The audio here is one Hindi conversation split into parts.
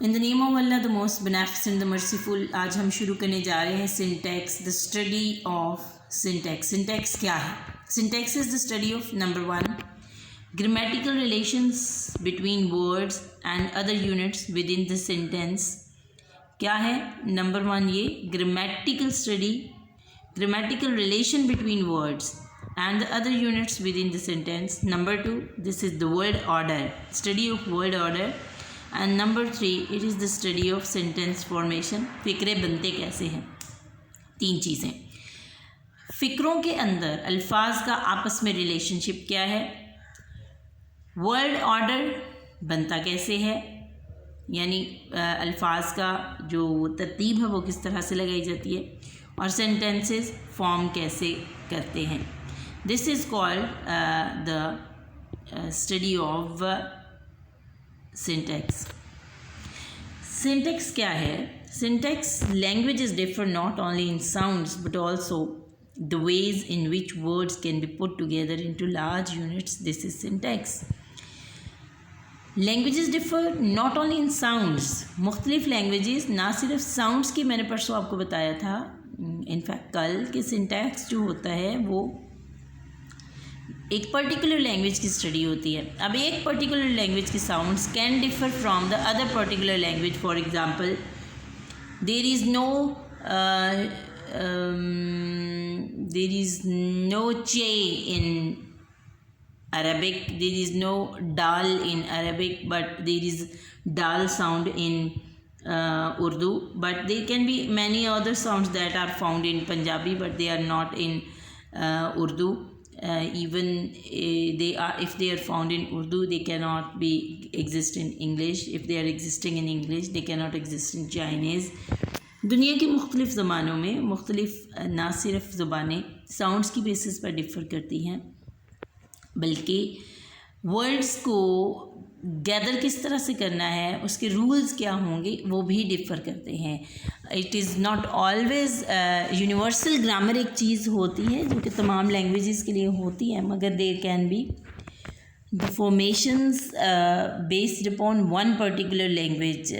In the name of Allah the most beneficent the merciful. आज हम शुरू करने जा रहे हैं syntax, the study of syntax. Syntax क्या है? Syntax is the study of number 1 grammatical relations between words and other units within the sentence. क्या है? नंबर 1 ये grammatical study, grammatical relation between words and the other units within the sentence. Number 2, this is the word order, study of word order. And number 3, it is the study of sentence formation. फ़िक्रे बनते कैसे हैं? 3 चीज़ें। फ़िक्रों के अंदर अल्फाज का आपस में रिलेशनशिप क्या है, वर्ड ऑर्डर बनता कैसे है, यानी अल्फाज का जो तरतीब है वो किस तरह से लगाई जाती है, और सेंटेंसेस फॉर्म कैसे करते हैं। This is called the study of syntax. Syntax क्या है? Syntax language is differ not only in sounds but also the ways in which words can be put together into large units. This is syntax. Languages differ not only in sounds, मुख्तलिफ लैंग्वेजेस ना सिर्फ साउंड्स की, मैंने परसों आपको बताया था इनफैक्ट कल, कि सिंटैक्स जो होता है वो एक पर्टिकुलर लैंग्वेज की स्टडी होती है। अब एक पर्टिकुलर लैंग्वेज की sounds can differ from the other particular language. For example, there is no चे in Arabic, there is no dal in Arabic, but there is dal sound in Urdu, but there can be many other sounds that are found in Punjabi, but they are not in Urdu. Even if they are found in Urdu, they cannot be exist in English. If they are existing in English, they cannot exist in Chinese. दुनिया के मुख्तलिफ ज़बानों में मुख्तलिफ ना सिर्फ ज़बानें साउंड्स की बेसिस पर डिफ़र करती हैं, बल्कि वर्ड्स को गैदर किस तरह से करना है, उसके रूल्स क्या होंगे, वो भी डिफ़र करते हैं। It is not always universal grammar एक चीज़ होती है जो कि तमाम लैंग्वेजेस के लिए होती है, मगर there can be the formations based upon one particular language.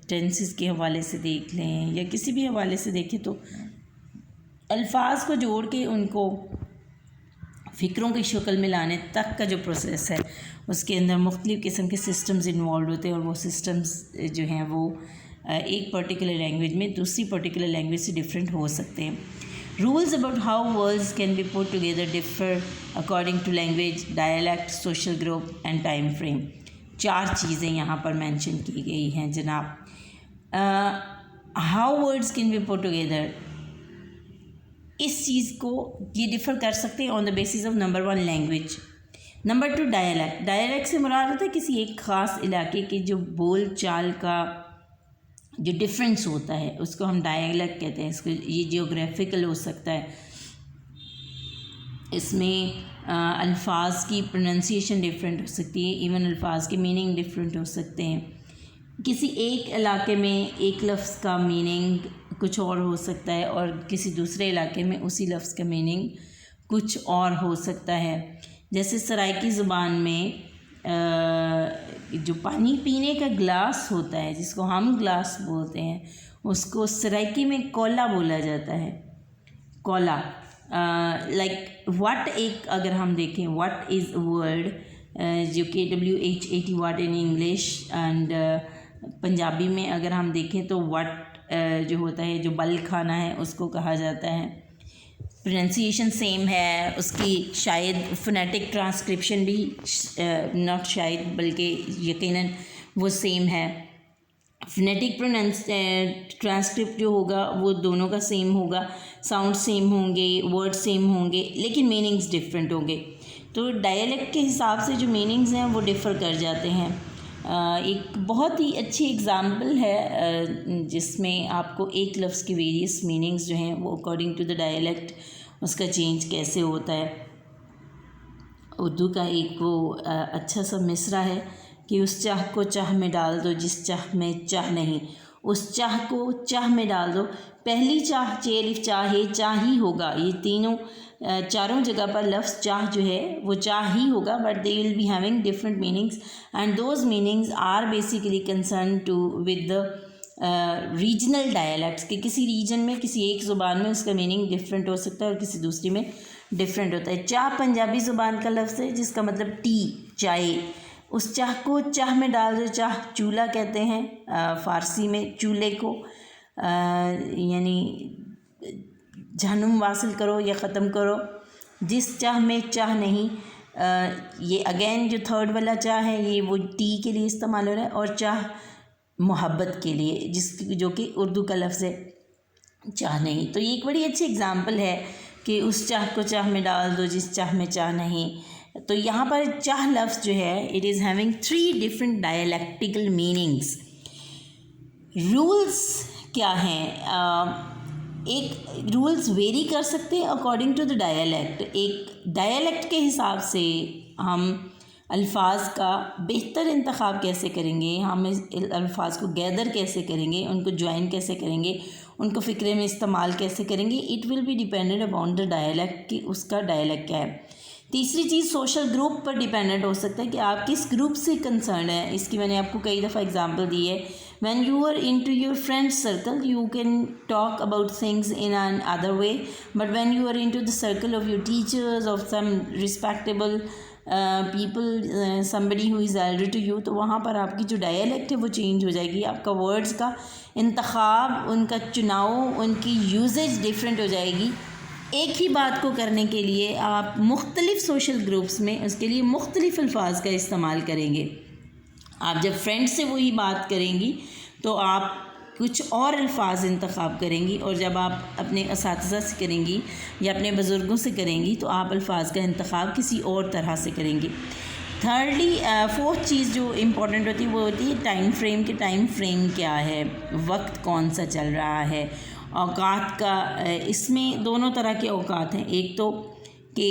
Tenses के हवाले से देख लें या किसी भी हवाले से देखें तो अल्फाज को जोड़ के उनको फ़िक्रों की शक्ल में लाने तक का जो प्रोसेस है उसके अंदर मुख्तलिफ़ किस्म के सिस्टम्स इन्वॉल्व होते हैं, और वो सिस्टम्स जो हैं वो एक पर्टिकुलर लैंग्वेज में दूसरी पर्टिकुलर लैंग्वेज से डिफरेंट हो सकते हैं। Rules about how words can be put together differ according to language, dialect, social group and time frame. 4 चीज़ें यहाँ पर मेंशन की गई हैं जनाब। How words can be put together, इस चीज़ को ये डिफ़र कर सकते हैं on the basis of number 1 language. Number 2 dialect. Dialect से मुराद होता है किसी एक ख़ास इलाके के जो बोल चाल का जो डिफरेंस होता है उसको हम डायलैक्ट कहते हैं। इसको ये जियोग्राफिकल हो सकता है, इसमें अल्फाज की प्रोनंसिएशन डिफरेंट हो सकती है, इवन अल्फाज के मीनिंग डिफरेंट हो सकते हैं। किसी एक इलाके में एक लफ्ज़ का मीनिंग कुछ और हो सकता है और किसी दूसरे इलाके में उसी लफ्ज़ का मीनिंग कुछ और हो सकता है। जैसे सराइकी ज़ुबान में जो पानी पीने का ग्लास होता है जिसको हम ग्लास बोलते हैं, उसको सराइकी में कोला बोला जाता है। कोला लाइक व्हाट, एक अगर हम देखें व्हाट इज़ वर्ड जो कि WHAT what in English, and Punjabi में अगर हम देखें तो व्हाट जो होता है, जो बल खाना है उसको कहा जाता है। प्रोनंसिएशन सेम है, उसकी शायद फोनेटिक ट्रांसक्रिप्शन भी नॉट शायद बल्कि यकीनन वो सेम है। फोनेटिक ट्रांसक्रिप्ट जो होगा वो दोनों का सेम होगा, साउंड सेम होंगे, वर्ड सेम होंगे, लेकिन मीनिंग्स डिफरेंट होंगे। तो डायलेक्ट के हिसाब से जो मीनिंग्स हैं वो डिफ़र कर जाते हैं। एक बहुत ही अच्छी एग्ज़ाम्पल है जिसमें आपको एक लफ्ज़ की वेरियस मीनिंग्स जो हैं वो अकॉर्डिंग टू द डायलेक्ट उसका चेंज कैसे होता है। उर्दू का एक वो अच्छा सा मिसरा है कि उस चाह को चाह में डाल दो जिस चाह में चाह नहीं, उस चाह को चाह में डाल दो, पहली चाह चेलिफ चाहे चाह ही होगा। ये तीनों चारों जगह पर लफ्ज़ चाह जो है वो चाह ही होगा, but they will be having different meanings and those meanings are basically concern to with the regional dialects, कि किसी रीजन में किसी एक ज़ुबान में उसका मीनिंग डिफरेंट हो सकता है और किसी दूसरी में डिफरेंट होता है। चाह पंजाबी ज़ुबान का लफ्ज़ है जिसका मतलब टी, चाय। उस चाह को चाह में डाल दो, चाह चूल्हा कहते हैं फ़ारसी में चूल्हे को, यानी जहन्नुम वासिल करो या ख़त्म करो। जिस चाह में चाह नहीं, ये अगेन जो थर्ड वाला चाह है ये वो टी के लिए इस्तेमाल हो रहा है, और चाह मोहब्बत के लिए जो कि उर्दू का लफ्ज़ है, चाह नहीं। तो ये एक बड़ी अच्छी एग्जांपल है कि उस चाह को चाह में डाल दो जिस चाह में चाह नहीं। तो यहाँ पर चाह लफ्ज़ जो है it is having 3 different dialectical meanings. Rules क्या हैं? एक रूल्स वेरी कर सकते हैं अकॉर्डिंग टू द डायलैक्ट। एक डायलैक्ट के हिसाब से हम अल्फाज का बेहतर इंतखाब कैसे करेंगे, हम इस अल्फाज को गैदर कैसे करेंगे, उनको ज्वाइन कैसे करेंगे, उनको फ़िक्रे में इस्तेमाल कैसे करेंगे, it will be dependent upon the dialect कि उसका डायलैक्ट क्या है। तीसरी चीज़ सोशल ग्रुप पर डिपेंडेंट हो सकता है कि आप किस ग्रुप से कंसर्न है। इसकी मैंने आपको कई दफ़ा एग्जांपल दी है। When you are into your friends circle you can talk about things in an other way, but when you are into the circle of your teachers, of some respectable people, somebody who is elder to you, तो वहाँ पर आपकी जो डायलैक्ट है वो चेंज हो जाएगी। आपका वर्ड्स का इंतखाब, उनका चुनाव, उनकी यूजेज डिफरेंट हो जाएगी। एक ही बात को करने के लिए आप मुख्तलिफ सोशल ग्रुप्स में उसके लिए मुख्तलिफ अल्फाज का इस्तेमाल करेंगे। आप जब फ्रेंड से वही बात करेंगी तो आप कुछ और अल्फाज इंतखाब करेंगी, और जब आप अपने असातिज़ा से करेंगी या अपने बुज़ुर्गों से करेंगी तो आप अल्फाज का इंतखाब किसी और तरह से करेंगी। थर्डली फोर्थ चीज़ जो इम्पोर्टेंट होती है वो होती है टाइम फ्रेम। कि टाइम फ्रेम क्या है, वक्त कौन सा चल रहा है, औकात का। इसमें दोनों तरह के औकात हैं। एक तो कि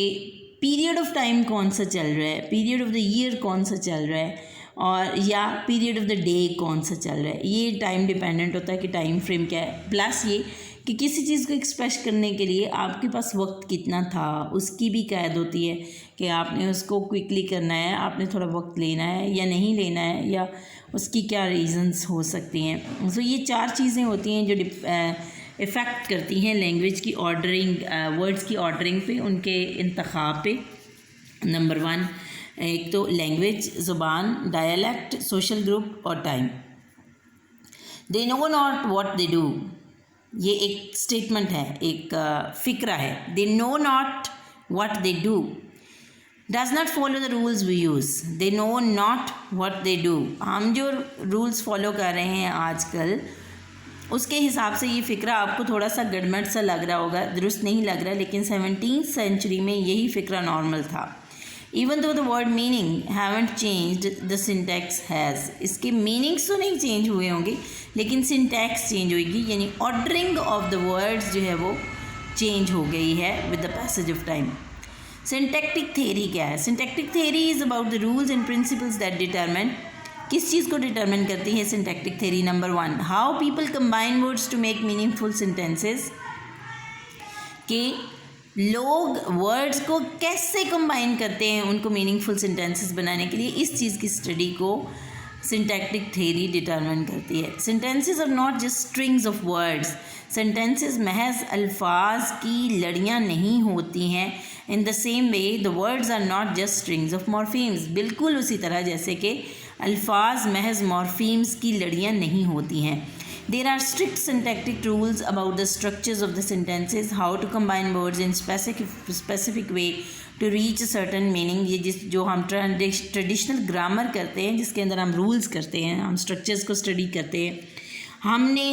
पीरियड ऑफ टाइम कौन सा चल रहा है, पीरियड ऑफ द ईयर कौन सा चल रहा है, और या पीरियड ऑफ द डे कौन सा चल रहा है। ये टाइम डिपेंडेंट होता है कि टाइम फ्रेम क्या है। प्लस ये कि किसी चीज़ को एक्सप्रेस करने के लिए आपके पास वक्त कितना था, उसकी भी कैद होती है कि आपने उसको क्विकली करना है, आपने थोड़ा वक्त लेना है या नहीं लेना है, या उसकी क्या रीज़न्स हो सकती हैं। सो ये 4 चीज़ें होती हैं जो इफ़ेक्ट करती हैं लैंग्वेज की ऑर्डरिंग, वर्ड्स की ऑर्डरिंग पे, उनके इंतखाब पे। नंबर 1 एक तो लैंग्वेज, ज़ुबान, डायलैक्ट, सोशल ग्रुप और time. They know not what they do, ये एक स्टेटमेंट है, एक फ़िक्रा है। They know not what they do does not follow the rules we use. They know not what they do, हम जो रूल्स फॉलो कर रहे हैं आजकल उसके हिसाब से ये फ़िक्रा आपको थोड़ा सा गड़बड़ सा लग रहा होगा, दुरुस्त नहीं लग रहा, लेकिन 17th सेंचुरी में यही फ़िक्रा नॉर्मल था। Even though the word meaning haven't changed the syntax has, इसके मीनिंग्स तो नहीं चेंज हुए होंगे लेकिन सिंटैक्स चेंज होगी, यानी ऑर्डरिंग ऑफ द वर्ड्स जो है वो चेंज हो गई है with the passage of time. Syntactic theory क्या है? Syntactic theory is about the rules and principles that determine, किस चीज़ को डिटरमिन करती है syntactic theory? Number 1 how people combine words to make meaningful sentences, कि लोग वर्ड्स को कैसे कंबाइन करते हैं उनको मीनिंगफुल सेंटेंसेस बनाने के लिए। इस चीज़ की स्टडी को सिंटैक्टिक थ्योरी डिटरमिन करती है। Sentences are not just strings of words, sentences महज अल्फाज की लड़ियाँ नहीं होती हैं। In the same way the words are not just strings of morphemes, बिल्कुल उसी तरह जैसे कि अल्फाज महज मॉर्फीम्स की लड़ियाँ नहीं होती हैं। There are strict syntactic rules about the structures of the sentences, how to combine words in specific way to reach a certain meaning। ये जो हम ट्रेडिशनल ग्रामर करते हैं, जिसके अंदर हम रूल्स करते हैं, हम स्ट्रक्चर्स को स्टडी करते हैं। हमने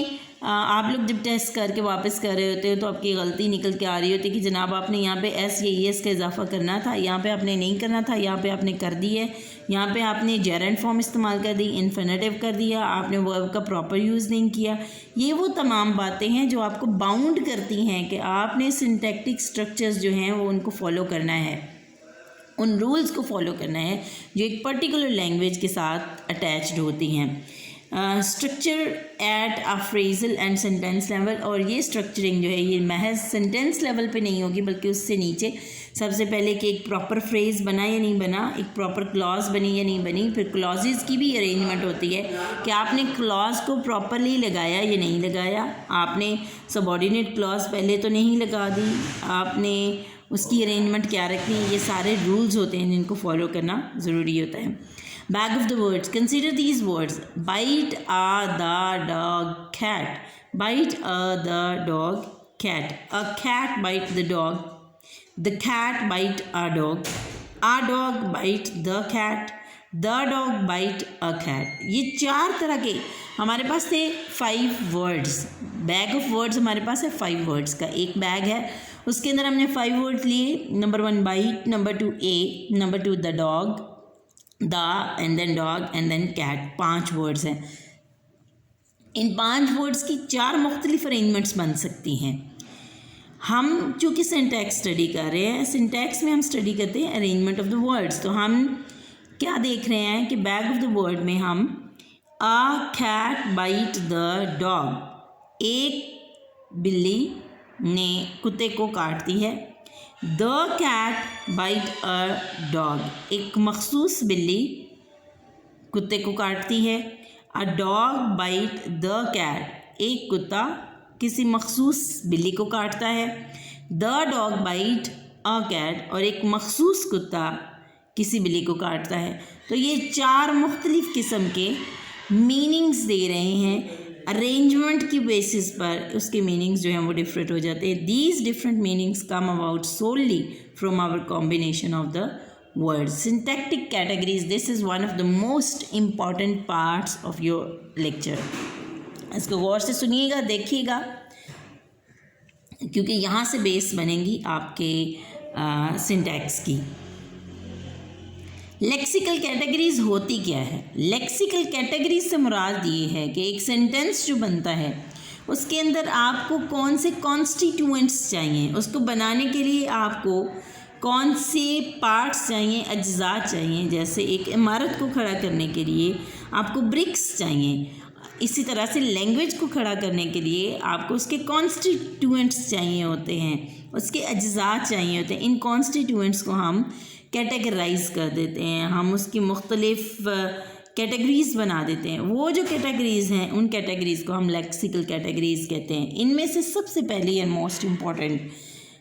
आप लोग जब टेस्ट करके वापस कर रहे होते हो तो आपकी गलती निकल के आ रही होती है कि जनाब आपने यहाँ पे एस या एस का इजाफा करना था, यहाँ पे आपने नहीं करना था, यहाँ पे आपने कर दी है, यहाँ पे आपने जेरेंट फॉर्म इस्तेमाल कर दी, इन्फिनेटिव कर दिया, आपने वर्ब का प्रॉपर यूज़ नहीं किया। ये वो तमाम बातें हैं जो आपको बाउंड करती हैं कि आपने सिंटैक्टिक स्ट्रक्चर्स जो हैं वो उनको फॉलो करना है, उन रूल्स को फॉलो करना है जो एक पर्टिकुलर लैंग्वेज के साथ अटैच्ड होती हैं। Structure at a phrasal and sentence level, और ये स्ट्रक्चरिंग जो है ये महज सेंटेंस लेवल पे नहीं होगी बल्कि उससे नीचे सबसे पहले कि एक प्रॉपर फ्रेज बना या नहीं बना, एक प्रॉपर क्लॉज बनी या नहीं बनी, फिर क्लॉजेज़ की भी अरेंजमेंट होती है कि आपने क्लॉज को प्रॉपरली लगाया या नहीं लगाया, आपने सबऑर्डिनेट क्लॉज पहले तो नहीं लगा दी, आपने उसकी अरेंजमेंट क्या रखनी है, ये सारे रूल्स होते हैं जिनको फॉलो करना ज़रूरी होता है. Bag of the words. Consider these words. Bite the dog cat. Bite the dog cat. A cat bite the dog. The cat bite a dog. A dog bite the cat. The dog bite a cat. ये 4 तरह के हमारे पास थे 5 वर्ड्स. बैग ऑफ वर्ड्स हमारे पास है 5 वर्ड्स का एक बैग है, उसके अंदर हमने 5 वर्ड्स लिए. Number 1 bite, number 2 a, number 2 the dog, the and then dog and then cat. 5 words हैं. इन 5 वर्ड्स की 4 मुख्तलिफ अरेंजमेंट्स बन सकती हैं. हम चूँकि सिंटैक्स स्टडी कर रहे हैं, सिंटैक्स में हम स्टडी करते हैं अरेंजमेंट ऑफ द वर्ड्स. तो हम क्या देख रहे हैं कि बैग ऑफ द वर्ड में हम a cat bite the dog, एक बिल्ली ने कुत्ते को काट दी है. The cat bite a dog, एक मखसूस बिल्ली कुत्ते को काटती है. A dog bite the cat, एक कुत्ता किसी मखसूस बिल्ली को काटता है. The dog bite a cat, और एक मखसूस कुत्ता किसी बिल्ली को काटता है. तो ये 4 मुख्तलिफ किस्म के मीनिंग्स दे रहे हैं. अरेंजमेंट की बेसिस पर उसके मीनिंग्स जो हैं वो डिफरेंट हो जाते हैं. These different meanings come about solely from our combination of the words. Syntactic categories, this is one of the most important parts of your lecture. इसको गौर से सुनिएगा, देखिएगा, क्योंकि यहाँ से बेस बनेंगी आपके सिंटैक्स की. लेक्सिकल कैटेगरीज होती क्या है? लेक्सिकल कैटेगरीज से मुराद ये है कि एक सेंटेंस जो बनता है उसके अंदर आपको कौन से कॉन्स्टिट्यूएंट्स चाहिए, उसको बनाने के लिए आपको कौन से पार्ट्स चाहिए, अज्जा चाहिए. जैसे एक इमारत को खड़ा करने के लिए आपको ब्रिक्स चाहिए, इसी तरह से लैंग्वेज को खड़ा करने के लिए आपको उसके कॉन्स्टिट्यूएंट्स चाहिए होते हैं, उसके अज्जा चाहिए होते हैं. इन कॉन्स्टिट्यूएंट्स को हम कैटेगराइज कर देते हैं, हम उसकी मुख्तलिफ कैटेगरीज़ बना देते हैं. वो जो कैटेगरीज़ हैं उन कैटेगरीज़ को हम लेक्सिकल कैटेगरीज़ कहते हैं. इनमें से सबसे पहली एंड मोस्ट इम्पॉर्टेंट,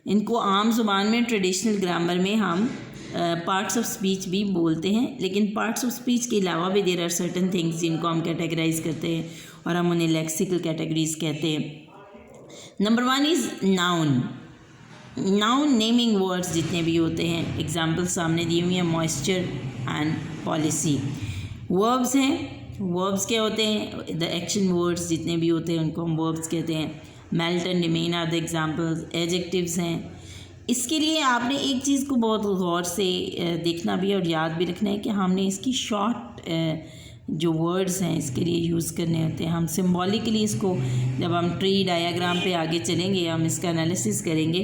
इनको आम ज़ुबान में ट्रेडिशनल ग्रामर में हम पार्ट्स ऑफ स्पीच भी बोलते हैं, लेकिन पार्ट्स ऑफ स्पीच के अलावा भी देयर आर सर्टन थिंग्स जिनको हम कैटेगराइज करते हैं और हम उन्हें लेक्सिकल कैटेगरीज कहते हैं. Number 1 is noun. Noun naming words जितने भी होते हैं, एग्जाम्पल्स सामने दी हुई हैं, मॉइस्चर एंड पॉलिसी. वर्ब्स हैं, वर्ब्स क्या होते हैं? द एक्शन वर्ड्स जितने भी होते हैं उनको हम वर्ब्स कहते हैं. Melt and remain are the examples. Adjectives हैं. इसके लिए आपने एक चीज़ को बहुत गौर से देखना भी और याद भी रखना है कि हमने इसकी शॉर्ट जो वर्ड्स हैं इसके लिए यूज़ करने होते हैं. हम सिम्बॉलिकली इसको, जब हम ट्री डायाग्राम पे आगे चलेंगे, हम इसका एनालिसिस करेंगे,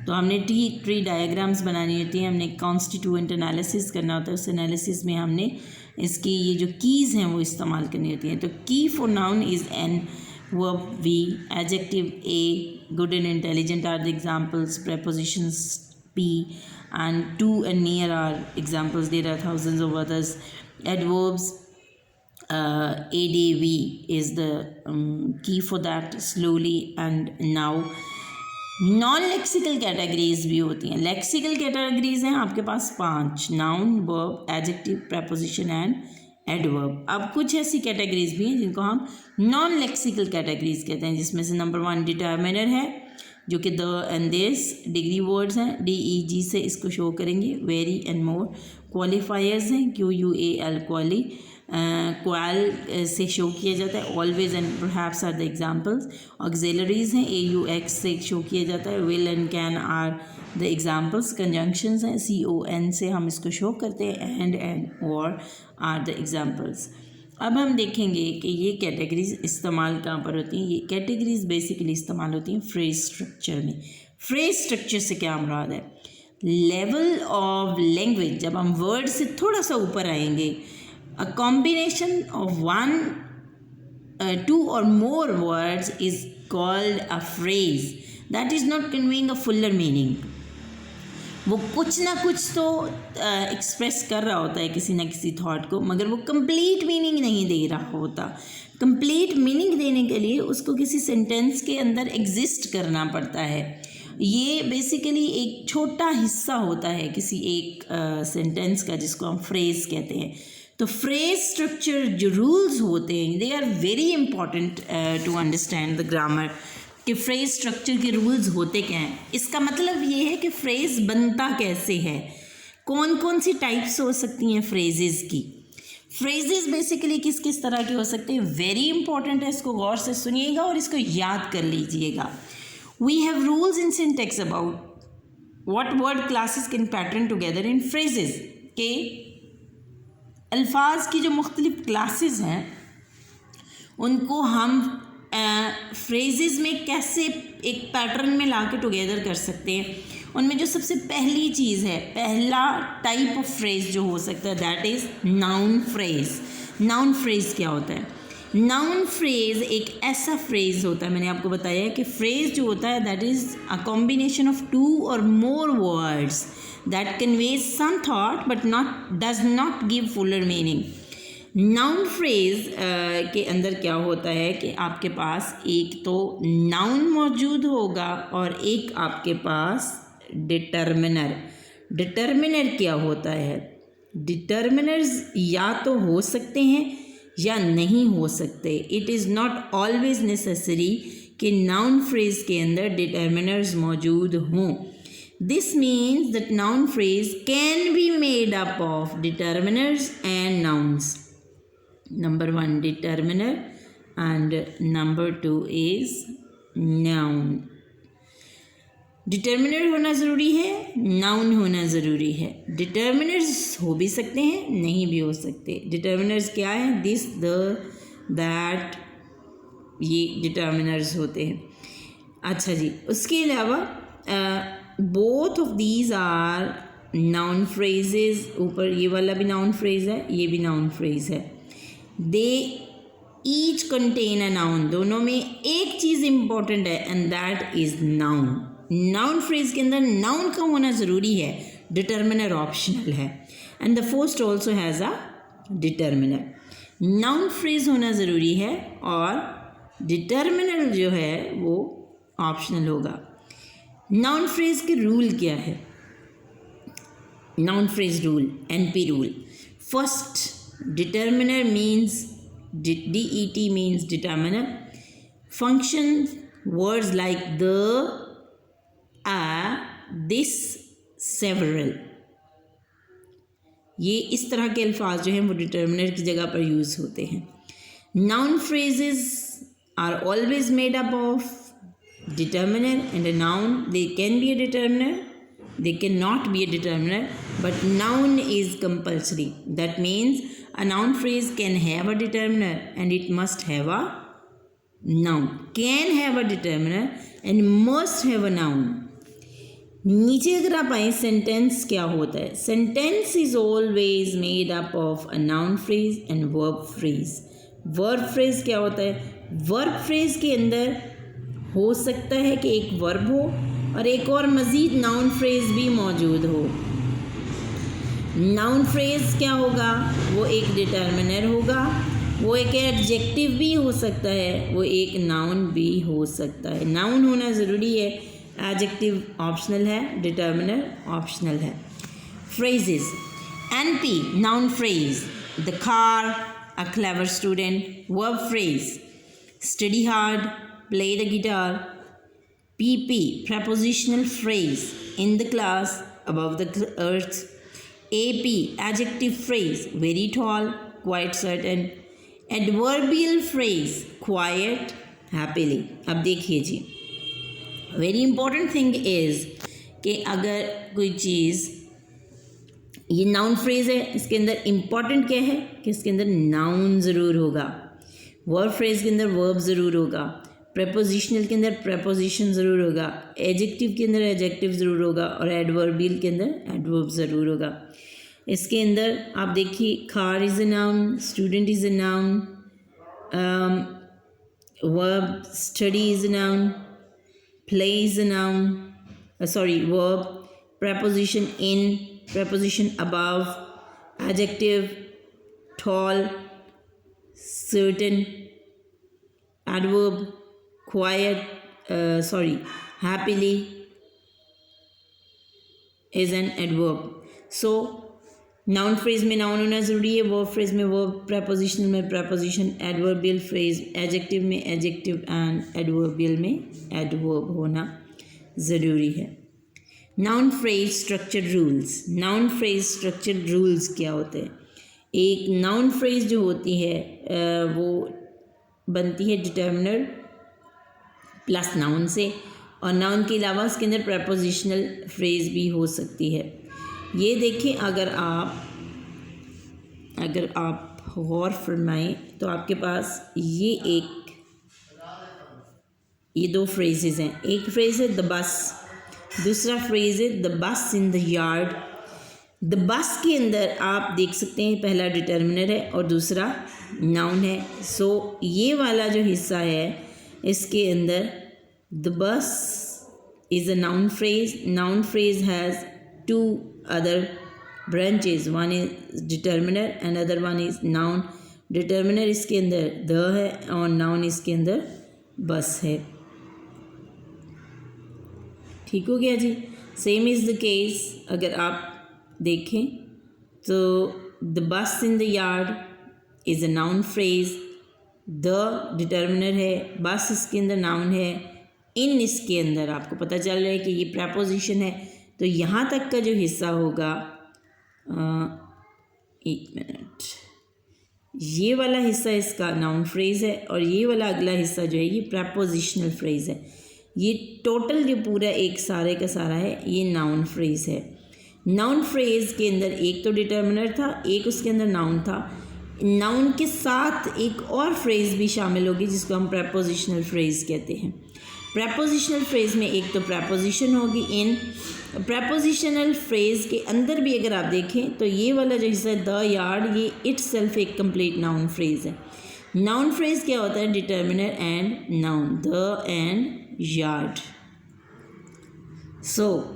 तो हमने ट्री डायग्राम्स बनानी होती हैं, हमने कॉन्स्टिट्यूएंट एनालिसिस करना होता है. उस एनालिसिस में हमने इसकी ये जो कीज़ हैं वो इस्तेमाल करनी होती हैं. तो key for noun is N, verb V, adjective A, good and intelligent are the examples, prepositions P, and to and near are examples. There are thousands of others. Adverbs, ADV is the key for that, slowly and now. Non lexical categories भी होती हैं. लेक्सिकल कैटेगरीज हैं आपके पास 5, noun, verb, adjective, preposition and adverb. अब कुछ ऐसी कैटेगरीज भी हैं जिनको हम नॉन लेक्सिकल कैटेगरीज कहते हैं, जिसमें से नंबर 1 डिटर्मिनर है, जो कि the end this degree words हैं, DEG से इसको शो करेंगे. Very and more. क्वालिफायर्स हैं, QUAL, क्वाली, क्वाल से शो किया जाता है. Always and perhaps are the examples. Auxiliaries हैं, AUX से शो किया जाता है. Will and can are the examples. Conjunctions हैं, CON से हम इसको शो करते हैं. एंड और आर द एग्जाम्पल्स. अब हम देखेंगे कि ये कैटेगरीज इस्तेमाल कहाँ पर होती हैं. ये कैटेगरीज बेसिकली इस्तेमाल होती हैं फ्रेज स्ट्रक्चर में. फ्रेज स्ट्रक्चर से क्या मुराद है? Level of language. जब हम वर्ड से थोड़ा सा ऊपर आएंगे, अ combination of one two or more words is called a phrase that is not conveying a fuller meaning. वो कुछ ना कुछ तो एक्सप्रेस कर रहा होता है किसी ना किसी थॉट को, मगर वो कंप्लीट मीनिंग नहीं दे रहा होता. कंप्लीट मीनिंग देने के लिए उसको किसी सेंटेंस के अंदर एग्जिस्ट करना पड़ता है. ये बेसिकली एक छोटा हिस्सा होता है किसी एक सेंटेंस का, जिसको हम फ्रेज कहते हैं. तो फ्रेज स्ट्रक्चर जो रूल्स होते हैं, they are very important to understand the grammar, कि फ्रेज स्ट्रक्चर के रूल्स होते क्या हैं. इसका मतलब ये है कि फ्रेज बनता कैसे है, कौन कौन सी टाइप्स हो सकती हैं फ्रेजेस की. फ्रेजेस बेसिकली किस किस तरह के हो सकते हैं, वेरी इंपॉर्टेंट है. इसको गौर से सुनिएगा और इसको याद कर लीजिएगा. We have rules in syntax about what word classes can pattern together in phrases. के अल्फाज की जो मुख्तलिफ क्लासेस हैं उनको हम फ्रेजेस में कैसे एक पैटर्न में ला के टुगेदर कर सकते हैं. उनमें जो सबसे पहली चीज़ है, पहला टाइप ऑफ फ्रेज जो हो सकता है, that is noun phrase. Noun phrase क्या होता है? नाउन फ्रेज एक ऐसा फ्रेज होता है, मैंने आपको बताया है कि फ्रेज जो होता है that is a combination of two or more words that conveys some thought but does not give fuller meaning. Noun phrase के अंदर क्या होता है कि आपके पास एक तो नाउन मौजूद होगा और एक आपके पास डिटर्मिनर. डिटर्मिनर क्या होता है? डिटर्मिनर्स या तो हो सकते हैं या नहीं हो सकते. It is not always necessary कि नाउन फ्रेज के अंदर डिटर्मिनर्स मौजूद हों. This means that noun phrase can be made up of determiners and nouns. Number 1 determiner and number 2 is noun. Determiner होना ज़रूरी है, नाउन होना ज़रूरी है. डिटर्मिनर्स हो भी सकते हैं, नहीं भी हो सकते. डिटर्मिनर्स क्या है? दिस, द, दैट, ये डिटर्मिनर्स होते हैं. अच्छा जी, उसके अलावा both of these are noun phrases. ऊपर ये वाला भी नाउन फ्रेज है, ये भी नाउन फ्रेज है. दे ईच कंटेन अ नाउन. दोनों में एक चीज़ इंपॉर्टेंट है and that is noun. Noun phrase के अंदर नाउन का होना ज़रूरी है, डिटर्मिनर ऑप्शनल है. And the first also has a determiner. Noun phrase होना ज़रूरी है और डिटर्मिनर जो है वो ऑप्शनल होगा. नाउन फ्रेज के रूल क्या है? Noun phrase rule, NP rule. First, determiner means DET means determiner. Function words like the, this, several. ये इस तरह के अल्फाज जो हैं वो डिटर्मिनर की जगह पर यूज़ होते हैं. Noun phrases are always made up of determiner and a noun. They can be a determiner, they cannot be a determiner, but noun is compulsory. That means a noun phrase can have a determiner and it must have a noun. Can have a determiner and must have a noun. नीचे अगर आप आए, सेंटेंस क्या होता है? Sentence is always made up of a noun phrase and verb phrase. Verb phrase क्या होता है? वर्ब फ्रेज के अंदर हो सकता है कि एक वर्ब हो और एक और मज़ीद नाउन फ्रेज भी मौजूद हो. नाउन फ्रेज क्या होगा? वो एक डिटर्मिनर होगा, वो एक एडजेक्टिव भी हो सकता है, वो एक नाउन भी हो सकता है. नाउन होना ज़रूरी है, एडजेक्टिव ऑप्शनल है, डिटर्मिनर ऑप्शनल है. Phrases. NP noun phrase, the car, a clever student. Verb phrase, study hard, play the guitar. PP prepositional phrase, in the class, above the earth. AP adjective phrase, very tall, quite certain. Adverbial phrase, quiet, happily. अब देखिए जी, very important thing is कि अगर कोई चीज़, ये नाउन फ्रेज है, इसके अंदर इम्पॉर्टेंट क्या है कि इसके अंदर नाउन ज़रूर होगा. वर्ब फ्रेज के अंदर वर्ब ज़रूर होगा. प्रेपोजिशनल के अंदर प्रेपोजिशन ज़रूर होगा. एडजेक्टिव के अंदर एडजेक्टिव ज़रूर होगा और एडवर्बियल के अंदर एडवर्ब ज़रूर होगा. इसके अंदर आप देखिए, car is a noun, student is a noun, verb study is a noun, play is a noun, verb, preposition in, preposition above, adjective, tall, certain, adverb, quiet, happily is an adverb. So noun phrase में नाउन होना ज़रूरी है, वर्ब फ्रेज में वर्ब, प्रेपोजिशनल में प्रेपोजिशन, एडवर्बियल फ्रेज, एडजेक्टिव में एडजेक्टिव एंड एडवर्बियल में एडवर्ब होना ज़रूरी है। Noun phrase structure rules. Noun phrase structure rules क्या होते हैं? एक नाउन फ्रेज जो होती है वो बनती है डिटर्मिनर प्लस नाउन से, और नाउन के अलावा उसके अंदर प्रेपोजिशनल फ्रेज भी हो सकती है। ये देखें, अगर आप गौर फरमाएं तो आपके पास ये दो फ्रेजेस हैं। एक फ्रेज है द बस, दूसरा फ्रेज है the bus in the yard. The bus के अंदर आप देख सकते हैं पहला डिटर्मिनर है और दूसरा नाउन है। सो ये वाला जो हिस्सा है इसके अंदर the bus is a noun phrase. Noun phrase has two other branches, one is determiner and other one is noun। determiner इसके अंदर the है और noun इसके अंदर बस है। ठीक हो गया जी। सेम इज़ द केस अगर आप देखें तो the bus in the yard is a noun phrase, the determiner है, बस इसके अंदर नाउन है, इन इसके अंदर आपको पता चल रहा है कि ये प्रेपोजिशन है। तो यहाँ तक का जो हिस्सा होगा, एक मिनट, ये वाला हिस्सा इसका नाउन फ्रेज है और ये वाला अगला हिस्सा जो है ये प्रेपोजिशनल फ्रेज है। ये टोटल जो पूरा एक सारे का सारा है ये नाउन फ्रेज है। नाउन फ्रेज के अंदर एक तो डिटर्मिनर था, एक उसके अंदर नाउन था। नाउन के साथ एक और फ्रेज भी शामिल होगी जिसको हम प्रेपोजिशनल फ्रेज कहते हैं। प्रेपोजिशनल फ्रेज में एक तो प्रेपोजिशन होगी इन, प्रेपोजिशनल फ्रेज के अंदर भी अगर आप देखें तो ये वाला जो हिस्सा है द यार्ड, ये इटसेल्फ एक कंप्लीट नाउन फ्रेज है। नाउन फ्रेज क्या होता है? Determiner and noun, the and yard. So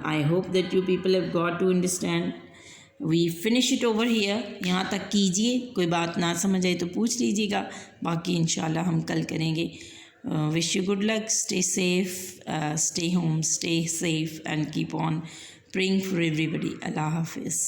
I hope that you people have got to understand. We finish it over here. यहाँ तक कीजिए, कोई बात ना समझ आए तो पूछ लीजिएगा, बाकी इंशाल्लाह हम कल करेंगे। Wish you good luck, stay safe, stay home, stay safe and keep on praying for everybody. Allah Hafiz.